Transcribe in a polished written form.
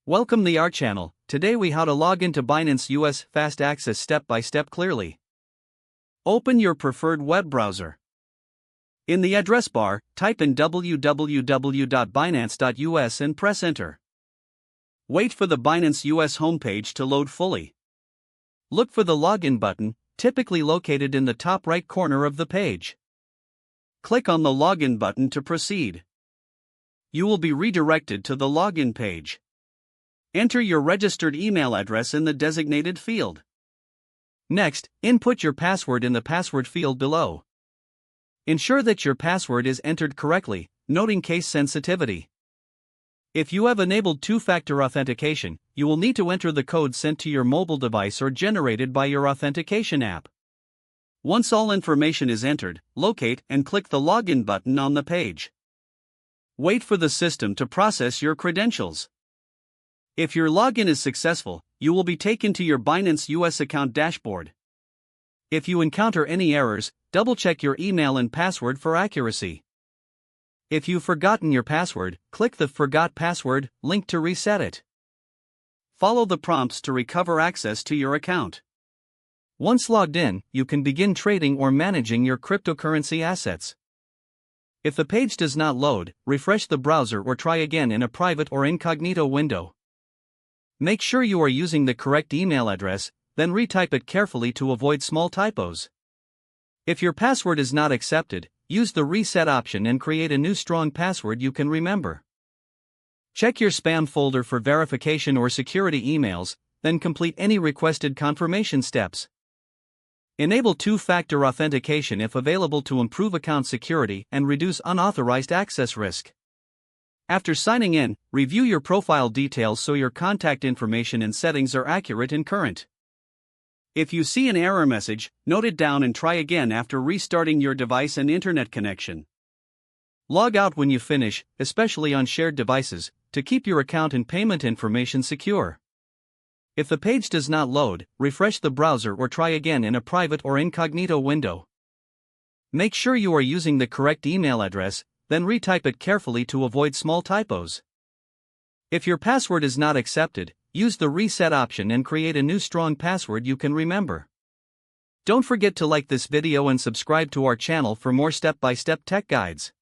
Welcome to our channel. Today we how to log into Binance US fast access step by step clearly. Open your preferred web browser. In the address bar, type in www.binance.us and press enter. Wait for the Binance US homepage to load fully. Look for the login button, typically located in the top right corner of the page. Click on the login button to proceed. You will be redirected to the login page. Enter your registered email address in the designated field. Next, input your password in the password field below. Ensure that your password is entered correctly, noting case sensitivity. If you have enabled two-factor authentication, you will need to enter the code sent to your mobile device or generated by your authentication app. Once all information is entered, locate and click the login button on the page. Wait for the system to process your credentials. If your login is successful, you will be taken to your Binance US account dashboard. If you encounter any errors, double-check your email and password for accuracy. If you've forgotten your password, click the Forgot Password link to reset it. Follow the prompts to recover access to your account. Once logged in, you can begin trading or managing your cryptocurrency assets. If the page does not load, refresh the browser or try again in a private or incognito window. Make sure you are using the correct email address, then retype it carefully to avoid small typos. If your password is not accepted, use the reset option and create a new strong password you can remember. Check your spam folder for verification or security emails, then complete any requested confirmation steps. Enable two-factor authentication if available to improve account security and reduce unauthorized access risk. After signing in, review your profile details so your contact information and settings are accurate and current. If you see an error message, note it down and try again after restarting your device and internet connection. Log out when you finish, especially on shared devices, to keep your account and payment information secure. If the page does not load, refresh the browser or try again in a private or incognito window. Make sure you are using the correct email address, then retype it carefully to avoid small typos. If your password is not accepted, use the reset option and create a new strong password you can remember. Don't forget to like this video and subscribe to our channel for more step-by-step tech guides.